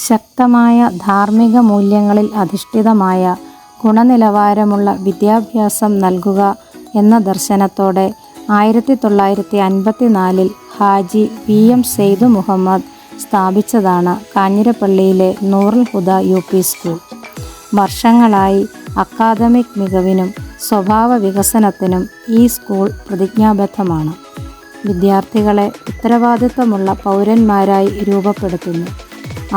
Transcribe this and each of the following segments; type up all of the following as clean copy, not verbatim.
ശക്തമായ ധാർമ്മിക മൂല്യങ്ങളിൽ അധിഷ്ഠിതമായ ഗുണനിലവാരമുള്ള വിദ്യാഭ്യാസം നൽകുക എന്ന ദർശനത്തോടെ 1954 ഹാജി VM സെയ്ദ് മുഹമ്മദ് സ്ഥാപിച്ചതാണ് കാഞ്ഞിരപ്പള്ളിയിലെ നൂറുൽ ഹുദ UP സ്കൂൾ. വർഷങ്ങളായി അക്കാദമിക് മികവിനും സ്വഭാവ വികസനത്തിനും ഈ സ്കൂൾ പ്രതിജ്ഞാബദ്ധമാണ്. വിദ്യാർത്ഥികളെ ഉത്തരവാദിത്തമുള്ള പൗരന്മാരായി രൂപപ്പെടുത്തുന്നു.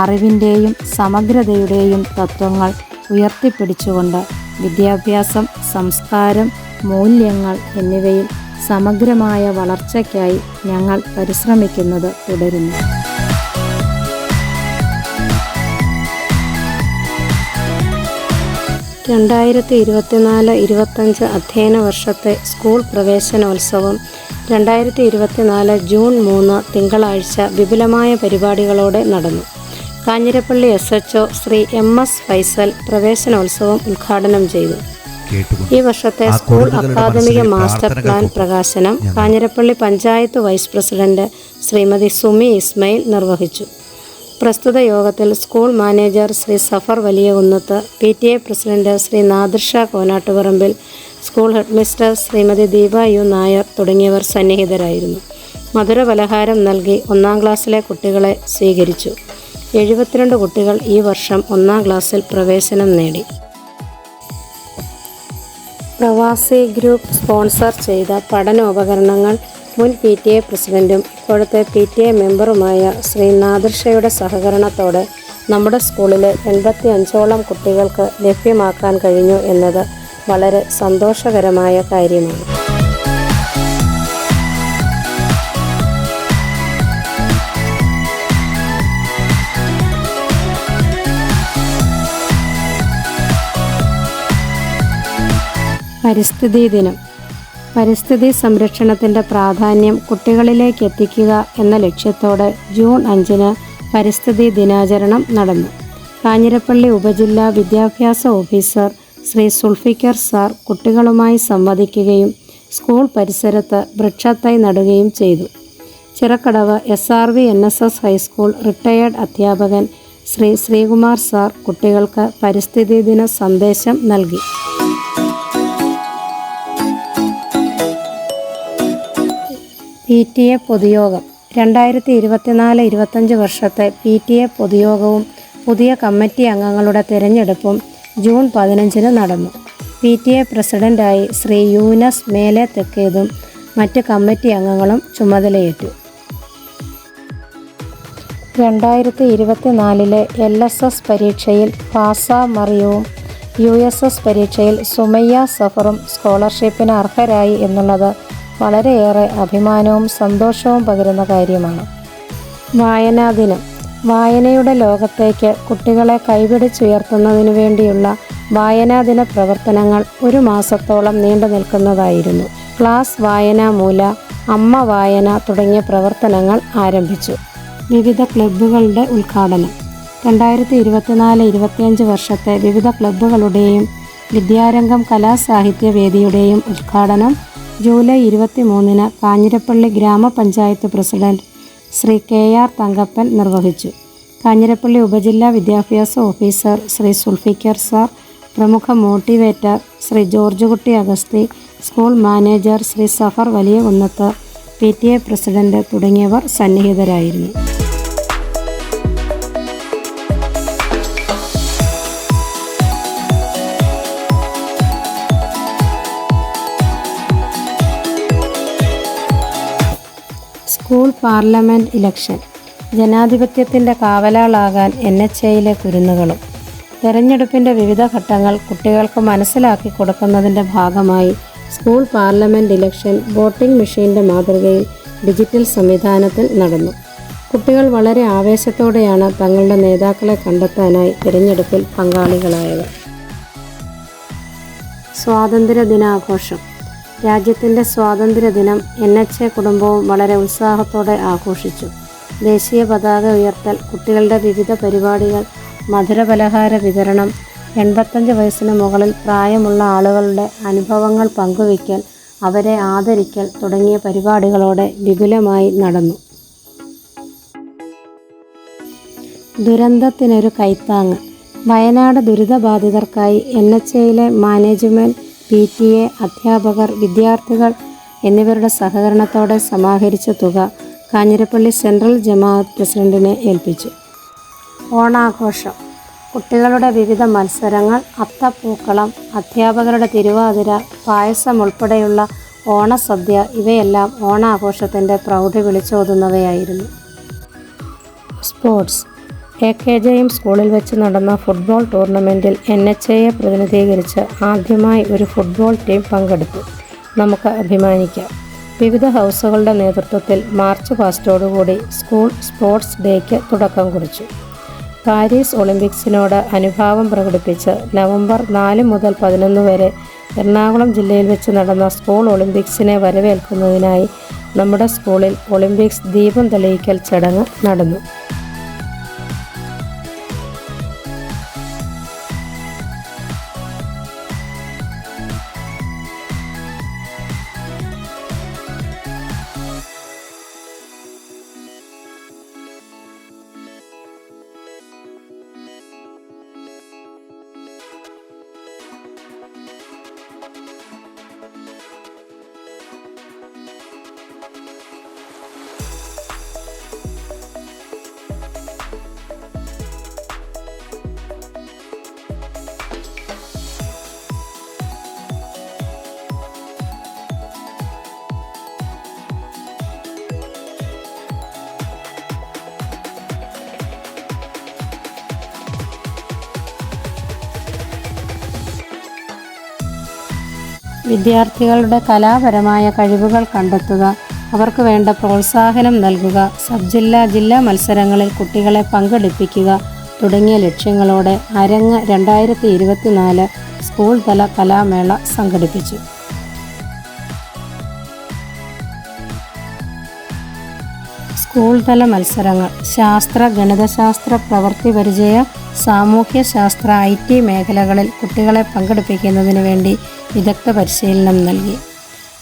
അറിവിൻ്റെയും സമഗ്രതയുടെയും തത്വങ്ങൾ ഉയർത്തിപ്പിടിച്ചുകൊണ്ട് വിദ്യാഭ്യാസം, സംസ്കാരം, മൂല്യങ്ങൾ എന്നിവയിൽ സമഗ്രമായ വളർച്ചയ്ക്കായി ഞങ്ങൾ പരിശ്രമിക്കുന്നത് തുടരുന്നു. 2024-25 അധ്യയന വർഷത്തെ സ്കൂൾ പ്രവേശനോത്സവം 2024 ജൂൺ 3 തിങ്കളാഴ്ച വിപുലമായ പരിപാടികളോടെ നടന്നു. കാഞ്ഞിരപ്പള്ളി SHO ശ്രീ MS ഫൈസൽ പ്രവേശനോത്സവം ഉദ്ഘാടനം ചെയ്തു. ഈ വർഷത്തെ സ്കൂൾ അക്കാദമിക മാസ്റ്റർ പ്ലാൻ പ്രകാശനം കാഞ്ഞിരപ്പള്ളി പഞ്ചായത്ത് വൈസ് പ്രസിഡന്റ് ശ്രീമതി സുമി ഇസ്മയിൽ നിർവഹിച്ചു. പ്രസ്തുത യോഗത്തിൽ school manager Shri Safar Valiyakunnath, PTA president Shri Nadirsha Konattuparambil, school headmistress Shrimati Deepa U Nair തുടങ്ങിയവർ സന്നിഹിതരായിരുന്നു. മധുര പലഹാരം നൽകി 1ാം ക്ലാസ്സിലെ കുട്ടികളെ സ്വീകരിച്ചു. 72 കുട്ടികൾ ഈ വർഷം 1ാം ക്ലാസ്സിൽ പ്രവേശനം നേടി. പ്രവാസി ഗ്രൂപ്പ് സ്പോൺസർ ചെയ്ത പഠനോപകരണങ്ങൾ മുൻ PTA പ്രസിഡന്റും ഇപ്പോഴത്തെ PTA മെമ്പറുമായ ശ്രീ നാദിർഷയുടെ സഹകരണത്തോടെ നമ്മുടെ സ്കൂളിലെ 85ഓളം കുട്ടികൾക്ക് ലഭ്യമാക്കാൻ കഴിഞ്ഞു എന്നത് വളരെ സന്തോഷകരമായ കാര്യമാണ്. പരിസ്ഥിതി ദിനം. പരിസ്ഥിതി സംരക്ഷണത്തിൻ്റെ പ്രാധാന്യം കുട്ടികളിലേക്ക് എത്തിക്കുക എന്ന ലക്ഷ്യത്തോടെ ജൂൺ 5 പരിസ്ഥിതി ദിനാചരണം നടന്നു. കാഞ്ഞിരപ്പള്ളി ഉപജില്ലാ വിദ്യാഭ്യാസ ഓഫീസർ ശ്രീ സുൾഫിക്കർ സാർ കുട്ടികളുമായി സംവദിക്കുകയും സ്കൂൾ പരിസരത്ത് വൃക്ഷത്തൈ നടുകയും ചെയ്തു. Chirakkadavu SRV NSS high school retired അധ്യാപകൻ ശ്രീ ശ്രീകുമാർ സാർ കുട്ടികൾക്ക് പരിസ്ഥിതി ദിന സന്ദേശം നൽകി. PTA പൊതുയോഗം. 2024-25 വർഷത്തെ PTA പൊതുയോഗവും പുതിയ കമ്മിറ്റി അംഗങ്ങളുടെ തിരഞ്ഞെടുപ്പും ജൂൺ 15 നടന്നു. PTA പ്രസിഡന്റായി ശ്രീ യൂനസ് മേലെ തെക്കേതും മറ്റ് കമ്മിറ്റി അംഗങ്ങളും ചുമതലയേറ്റു. 2024 LSS പരീക്ഷയിൽ ഫാസ മറിയവും USS പരീക്ഷയിൽ സുമയ്യ സഫറും സ്കോളർഷിപ്പിന് അർഹരായി എന്നുള്ളത് വളരെയേറെ അഭിമാനവും സന്തോഷവും പകരുന്ന കാര്യമാണ്. വായനാ ദിനം. വായനയുടെ ലോകത്തേക്ക് കുട്ടികളെ കൈപിടിച്ചുയർത്തുന്നതിനു വേണ്ടിയുള്ള വായനാദിന പ്രവർത്തനങ്ങൾ 1 മാസത്തോളം നീണ്ടു നിൽക്കുന്നതായിരുന്നു. ക്ലാസ് വായനാമൂല, അമ്മ വായന തുടങ്ങിയ പ്രവർത്തനങ്ങൾ ആരംഭിച്ചു. വിവിധ ക്ലബ്ബുകളുടെ ഉദ്ഘാടനം. 2024-25 വർഷത്തെ വിവിധ ക്ലബ്ബുകളുടെയും വിദ്യാരംഗം കലാസാഹിത്യ വേദിയുടെയും ഉദ്ഘാടനം ജൂലൈ 23 കാഞ്ഞിരപ്പള്ളി ഗ്രാമപഞ്ചായത്ത് പ്രസിഡന്റ് ശ്രീ KR തങ്കപ്പൻ നിർവഹിച്ചു. കാഞ്ഞിരപ്പള്ളി ഉപജില്ലാ വിദ്യാഭ്യാസ ഓഫീസർ ശ്രീ സുൾഫിക്കർ സാർ, പ്രമുഖ motivator Shri George Kutty Agasthi, school manager Shri Safar Valiyakunnath, PTA president തുടങ്ങിയവർ സന്നിഹിതരായിരുന്നു. School parliament election. ജനാധിപത്യത്തിൻ്റെ കാവലാളാകാൻ NHAയിലെ കുരുന്നുകളും. തെരഞ്ഞെടുപ്പിൻ്റെ വിവിധ ഘട്ടങ്ങൾ കുട്ടികൾക്ക് മനസ്സിലാക്കി കൊടുക്കുന്നതിൻ്റെ ഭാഗമായി സ്കൂൾ പാർലമെൻറ്റ് ഇലക്ഷൻ വോട്ടിംഗ് മെഷീൻ്റെ മാതൃകയിൽ ഡിജിറ്റൽ സംവിധാനത്തിൽ നടന്നു. കുട്ടികൾ വളരെ ആവേശത്തോടെയാണ് തങ്ങളുടെ നേതാക്കളെ കണ്ടെത്താനായി തിരഞ്ഞെടുപ്പിൽ പങ്കാളികളായത്. സ്വാതന്ത്ര്യ ദിനാഘോഷം. രാജ്യത്തിൻ്റെ സ്വാതന്ത്ര്യദിനം NHA കുടുംബവും വളരെ ഉത്സാഹത്തോടെ ആഘോഷിച്ചു. ദേശീയ പതാക ഉയർത്തൽ, കുട്ടികളുടെ വിവിധ പരിപാടികൾ, മധുരപലഹാര വിതരണം, 85 വയസ്സിന് മുകളിൽ പ്രായമുള്ള ആളുകളുടെ അനുഭവങ്ങൾ പങ്കുവയ്ക്കൽ, അവരെ ആദരിക്കൽ തുടങ്ങിയ പരിപാടികളോടെ വിപുലമായി നടന്നു. ദുരന്തത്തിനൊരു കൈത്താങ്ങ്. വയനാട് ദുരിതബാധിതർക്കായി NHAയിലെ മാനേജ്മെൻറ്റ്, PTA, അധ്യാപകർ, വിദ്യാർത്ഥികൾ എന്നിവരുടെ സഹകരണത്തോടെ സമാഹരിച്ച തുക കാഞ്ഞിരപ്പള്ളി സെൻട്രൽ ജമാഅത്ത് പ്രസിഡന്റിനെ ഏൽപ്പിച്ചു. ഓണാഘോഷം. കുട്ടികളുടെ വിവിധ മത്സരങ്ങൾ, അത്തപ്പൂക്കളം, അധ്യാപകരുടെ തിരുവാതിര, പായസം ഉൾപ്പെടെയുള്ള ഓണസദ്യ ഇവയെല്ലാം ഓണാഘോഷത്തിൻ്റെ പ്രൗഢി വിളിച്ചോതുന്നവയായിരുന്നു. സ്പോർട്സ്. AKJM സ്കൂളിൽ വെച്ച് നടന്ന ഫുട്ബോൾ ടൂർണമെൻറ്റിൽ NHAയെ പ്രതിനിധീകരിച്ച് ആദ്യമായി ഒരു ഫുട്ബോൾ ടീം പങ്കെടുത്തു. നമുക്ക് അഭിമാനിക്കാം. വിവിധ ഹൗസുകളുടെ നേതൃത്വത്തിൽ മാർച്ച് പാസ്റ്റോടുകൂടി സ്കൂൾ സ്പോർട്സ് ഡേയ്ക്ക് തുടക്കം കുറിച്ചു. പാരീസ് ഒളിമ്പിക്സിനോട് അനുഭാവം പ്രകടിപ്പിച്ച് നവംബർ 4 മുതൽ 11 വരെ എറണാകുളം ജില്ലയിൽ വെച്ച് നടന്ന സ്കൂൾ ഒളിമ്പിക്സിനെ വരവേൽക്കുന്നതിനായി നമ്മുടെ സ്കൂളിൽ ഒളിമ്പിക്സ് ദീപം തെളിയിക്കൽ ചടങ്ങ് നടന്നു. വിദ്യാർത്ഥികളുടെ കലാപരമായ കഴിവുകൾ കണ്ടെത്തുക, അവർക്ക് വേണ്ട പ്രോത്സാഹനം നൽകുക, സബ് ജില്ലാ, ജില്ലാ മത്സരങ്ങളിൽ കുട്ടികളെ പങ്കെടുപ്പിക്കുക തുടങ്ങിയ ലക്ഷ്യങ്ങളോടെ അരങ്ങ് 2024 സ്കൂൾ തല കലാമേള സംഘടിപ്പിച്ചു. സ്കൂൾ തല മത്സരങ്ങൾ. ശാസ്ത്ര, ഗണിതശാസ്ത്ര, പ്രവൃത്തി പരിചയ, സാമൂഹ്യശാസ്ത്ര, IT മേഖലകളിൽ കുട്ടികളെ പങ്കെടുപ്പിക്കുന്നതിന് വേണ്ടി വിദഗ്ധ പരിശീലനം നൽകി.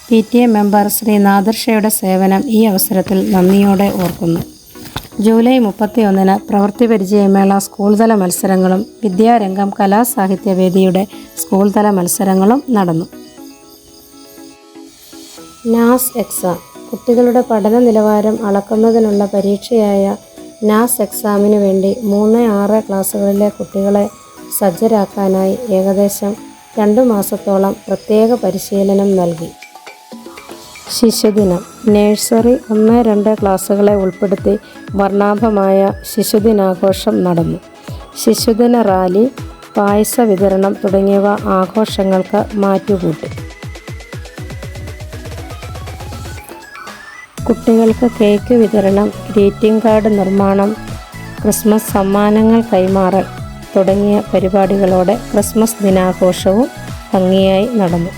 PTA മെമ്പർ ശ്രീ നാദിർഷയുടെ സേവനം ഈ അവസരത്തിൽ നന്ദിയോടെ ഓർക്കുന്നു. ജൂലൈ 31 പ്രവൃത്തി പരിചയമേള സ്കൂൾ തല മത്സരങ്ങളും വിദ്യാരംഗം കലാസാഹിത്യവേദിയുടെ സ്കൂൾ തല മത്സരങ്ങളും നടന്നു. NAS exam. കുട്ടികളുടെ പഠന നിലവാരം അളക്കുന്നതിനുള്ള പരീക്ഷയായ NAS എക്സാമിന് വേണ്ടി 3-6 ക്ലാസ്സുകളിലെ കുട്ടികളെ സജ്ജരാക്കാനായി ഏകദേശം 2 മാസത്തോളം പ്രത്യേക പരിശീലനം നൽകി. ശിശുദിനം. നഴ്സറി 1-2 ക്ലാസ്സുകളെ ഉൾപ്പെടുത്തി വർണ്ണാഭമായ ശിശുദിനാഘോഷം നടന്നു. ശിശുദിന റാലി, പായസ വിതരണം തുടങ്ങിയവ ആഘോഷങ്ങൾക്ക് മാറ്റുകൂട്ടി. കുട്ടികൾക്ക് കേക്ക് വിതരണം, ഗ്രീറ്റിംഗ് കാർഡ് നിർമ്മാണം, ക്രിസ്മസ് സമ്മാനങ്ങൾ കൈമാറൽ തുടങ്ങിയ പരിപാടികളോടെ ക്രിസ്മസ് ദിനാഘോഷവും ഭംഗിയായി നടന്നു.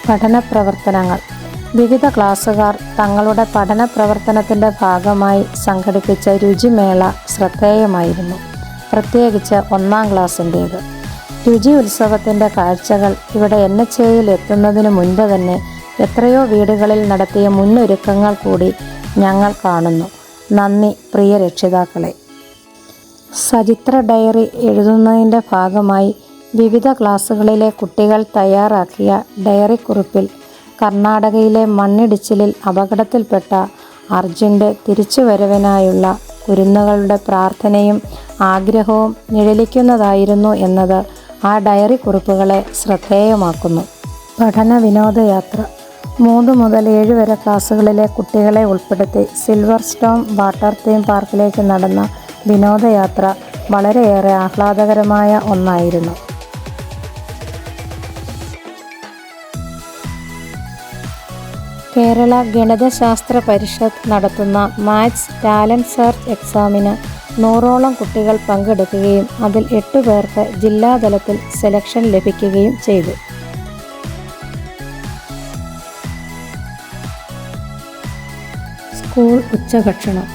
പഠന പ്രവർത്തനങ്ങൾ. വിവിധ ക്ലാസ്സുകാർ തങ്ങളുടെ പഠന പ്രവർത്തനത്തിൻ്റെ ഭാഗമായി സംഘടിപ്പിച്ച രുചിമേള ശ്രദ്ധേയമായിരുന്നു. പ്രത്യേകിച്ച് 1-ാം ക്ലാസ്സിൻ്റേത്. രുചി ഉത്സവത്തിൻ്റെ കാഴ്ചകൾ ഇവിടെ NHAയിൽ എത്തുന്നതിന് മുൻപ് തന്നെ എത്രയോ വീടുകളിൽ നടത്തിയ മുന്നൊരുക്കങ്ങൾ കൂടി ഞങ്ങൾ കാണുന്നു. നന്ദി പ്രിയ രക്ഷിതാക്കളെ. ചരിത്ര ഡയറി എഴുതുന്നതിൻ്റെ ഭാഗമായി വിവിധ ക്ലാസ്സുകളിലെ കുട്ടികൾ തയ്യാറാക്കിയ ഡയറിക്കുറിപ്പിൽ കർണാടകയിലെ മണ്ണിടിച്ചിലിൽ അപകടത്തിൽപ്പെട്ട അർജുൻ്റെ തിരിച്ചുവരവിനായുള്ള കുരുന്നുകളുടെ പ്രാർത്ഥനയും ആഗ്രഹവും നിഴലിക്കുന്നതായിരുന്നു എന്നത് ആ ഡയറി കുറിപ്പുകളെ ശ്രദ്ധേയമാക്കുന്നു. പഠന വിനോദയാത്ര. 3 മുതൽ 7 വരെ ക്ലാസ്സുകളിലെ കുട്ടികളെ ഉൾപ്പെടുത്തി സിൽവർ സ്റ്റോം വാട്ടർ തീം പാർക്കിലേക്ക് നടന്ന വിനോദയാത്ര വളരെയേറെ ആഹ്ലാദകരമായ ഒന്നായിരുന്നു. കേരള ഗണിതശാസ്ത്ര പരിഷത്ത് നടത്തുന്ന മാത്സ് ടാലൻറ്റ് സെർച്ച് എക്സാമിന് 100ഓളം കുട്ടികൾ പങ്കെടുക്കുകയും അതിൽ 8 പേർക്ക് ജില്ലാതലത്തിൽ സെലക്ഷൻ ലഭിക്കുകയും ചെയ്തു. സ്കൂൾ ഉച്ചഭക്ഷണം.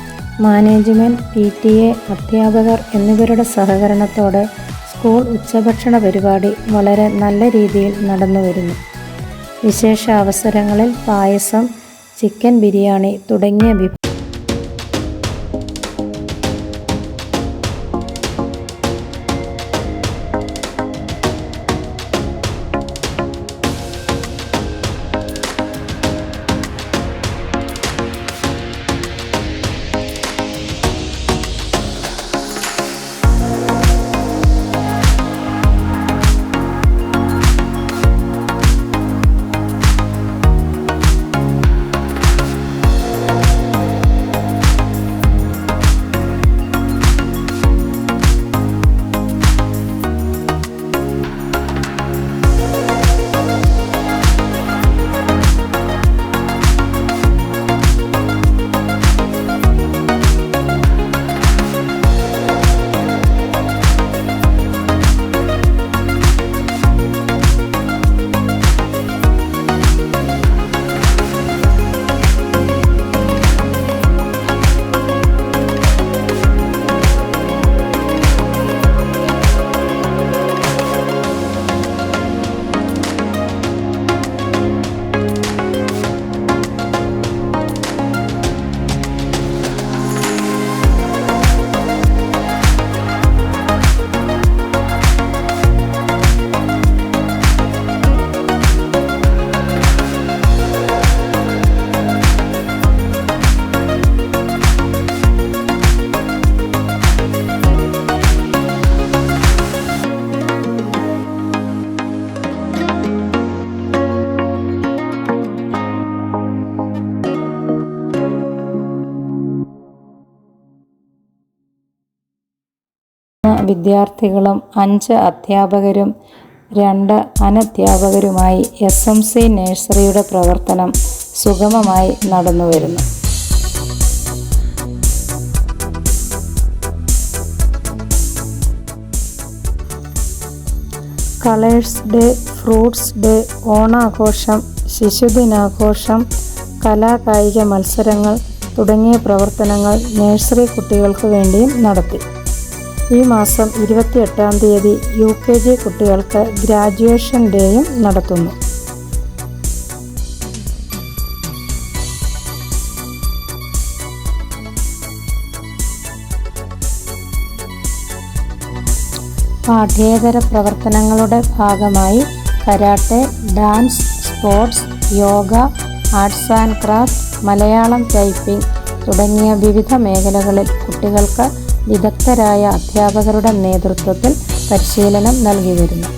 മാനേജ്മെൻറ്റ്, PTA, അധ്യാപകർ എന്നിവരുടെ സഹകരണത്തോടെ സ്കൂൾ ഉച്ചഭക്ഷണ പരിപാടി വളരെ നല്ല രീതിയിൽ നടന്നുവരുന്നു. വിശേഷ അവസരങ്ങളിൽ പായസം, ചിക്കൻ ബിരിയാണി തുടങ്ങിയ വിദ്യാർത്ഥികളും 5 അധ്യാപകരും 2 അനധ്യാപകരുമായി SMC നഴ്സറിയുടെ പ്രവർത്തനം സുഗമമായി നടന്നുവരുന്നു. കളേഴ്സ് ഡേ, ഫ്രൂട്ട്സ് ഡേ, ഓണാഘോഷം, ശിശുദിനാഘോഷം, കലാകായിക മത്സരങ്ങൾ തുടങ്ങിയ പ്രവർത്തനങ്ങൾ നഴ്സറി കുട്ടികൾക്ക് വേണ്ടിയും നടത്തി. ഈ മാസം 28-ാം തീയതി UKG കുട്ടികൾക്ക് ഗ്രാജുവേഷൻ ഡേയും നടത്തുന്നു. പാഠ്യേതര പ്രവർത്തനങ്ങളുടെ ഭാഗമായി karate, dance, sports, yoga, arts and craft, Malayalam typing തുടങ്ങിയ വിവിധ മേഖലകളിൽ കുട്ടികൾക്ക് വിദഗ്ധരായ അധ്യാപകരുടെ നേതൃത്വത്തിൽ പരിശീലനം നൽകി വരുന്നു.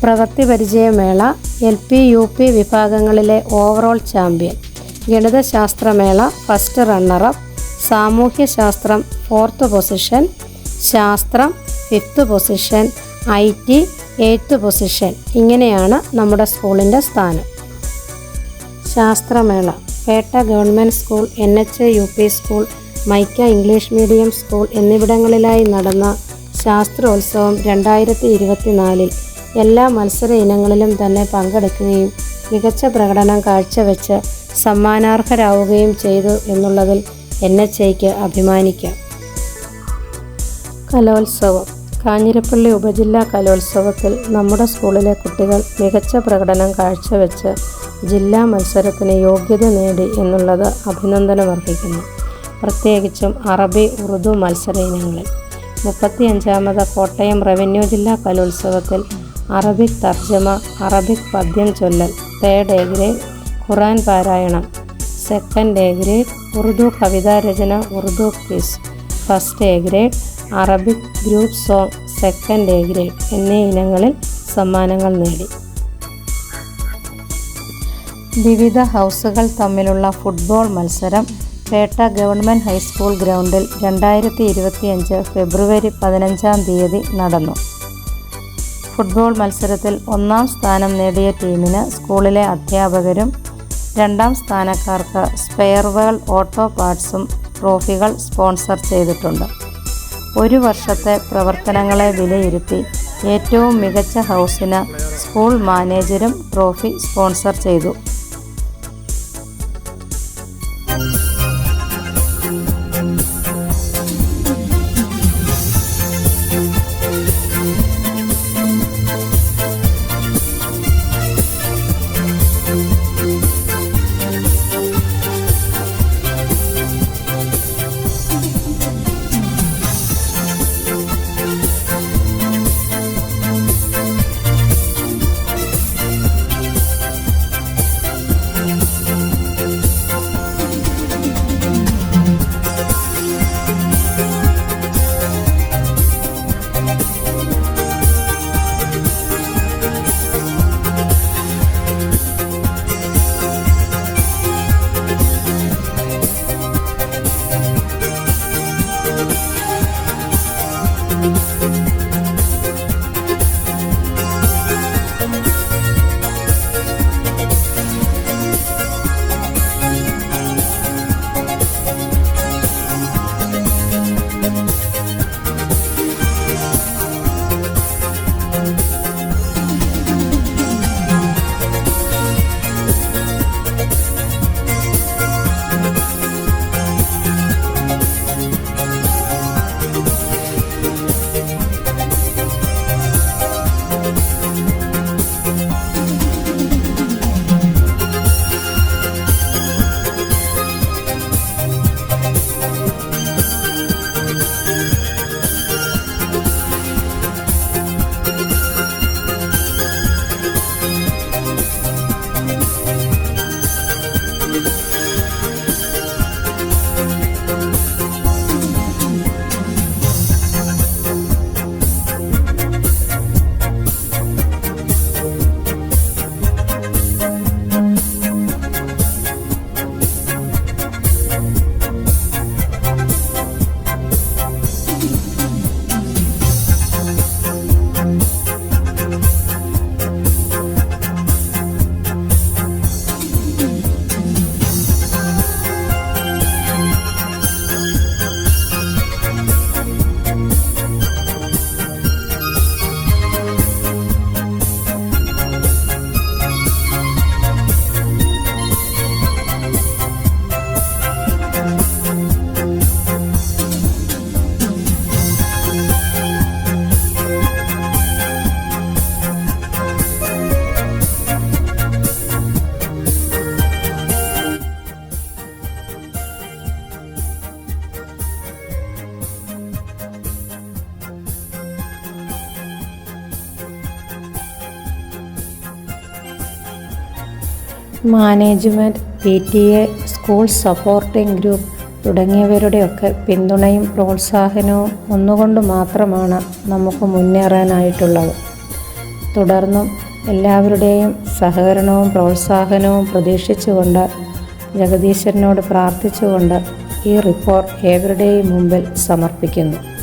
പ്രവൃത്തി പരിചയമേള, LP UP വിഭാഗങ്ങളിലെ ഓവറോൾ ചാമ്പ്യൻ, ഗണിതശാസ്ത്രമേള ഫസ്റ്റ് റണ്ണറപ്പ്, സാമൂഹ്യശാസ്ത്രം 4th പൊസിഷൻ, ശാസ്ത്രം 5th position, IT 8th position. ഇങ്ങനെയാണ് നമ്മുടെ സ്കൂളിൻ്റെ സ്ഥാനം. ശാസ്ത്രമേള Pettah government school, NHA UP school, മൈക്ക ഇംഗ്ലീഷ് മീഡിയം സ്കൂൾ എന്നിവിടങ്ങളിലായി നടന്ന ശാസ്ത്രോത്സവം 2024 എല്ലാ മത്സര ഇനങ്ങളിലും തന്നെ പങ്കെടുക്കുകയും മികച്ച പ്രകടനം കാഴ്ചവെച്ച് സമ്മാനാർഹരാവുകയും ചെയ്തു എന്നുള്ളതിൽ NHAയ്ക്ക് അഭിമാനിക്കാം. കലോത്സവം. കാഞ്ഞിരപ്പള്ളി ഉപജില്ലാ കലോത്സവത്തിൽ നമ്മുടെ സ്കൂളിലെ കുട്ടികൾ മികച്ച പ്രകടനം കാഴ്ചവെച്ച് ജില്ലാ മത്സരത്തിന് യോഗ്യത നേടി എന്നുള്ളത് അഭിനന്ദനമർഹിക്കുന്നു. പ്രത്യേകിച്ചും അറബി, ഉറുദു മത്സര ഇനങ്ങളിൽ. 35ാമത് കോട്ടയം റവന്യൂ ജില്ലാ കലോത്സവത്തിൽ അറബിക് തർജ്ജമ, അറബിക് പദ്യം ചൊല്ലൽ 3rd A ഗ്രേഡ്, ഖുർആൻ പാരായണം 2nd A ഗ്രേഡ്, ഉറുദു കവിതാരചന, Urdu quiz 1st A grade, Arabic group song 2nd A grade എന്നീ ഇനങ്ങളിൽ സമ്മാനങ്ങൾ നേടി. വിവിധ ഹൗസുകൾ തമ്മിലുള്ള ഫുട്ബോൾ മത്സരം പേട്ട ഗവൺമെൻറ് ഹൈസ്കൂൾ ഗ്രൗണ്ടിൽ 2025 ഫെബ്രുവരി 15-ാം തീയതി നടന്നു. ഫുട്ബോൾ മത്സരത്തിൽ 1ാം സ്ഥാനം നേടിയ ടീമിന് സ്കൂളിലെ അധ്യാപകരും 2ാം സ്ഥാനക്കാർക്ക് സ്പെയർവെൽ ഓട്ടോ പാർട്സും ട്രോഫികൾ സ്പോൺസർ ചെയ്തിട്ടുണ്ട്. ഒരു വർഷത്തെ പ്രവർത്തനങ്ങളെ വിലയിരുത്തി ഏറ്റവും മികച്ച ഹൗസിന് സ്കൂൾ മാനേജരും ട്രോഫി സ്പോൺസർ ചെയ്തു. Management, PTA, school supporting group തുടങ്ങിയവരുടെയൊക്കെ പിന്തുണയും പ്രോത്സാഹനവും ഒന്നുകൊണ്ട് മാത്രമാണ് നമുക്ക് മുന്നേറാനായിട്ടുള്ളത്. തുടർന്നും എല്ലാവരുടെയും സഹകരണവും പ്രോത്സാഹനവും പ്രതീക്ഷിച്ചുകൊണ്ട്, ജഗദീശ്വരനോട് പ്രാർത്ഥിച്ചുകൊണ്ട് ഈ റിപ്പോർട്ട് ഏവരുടെയും മുമ്പിൽ സമർപ്പിക്കുന്നു.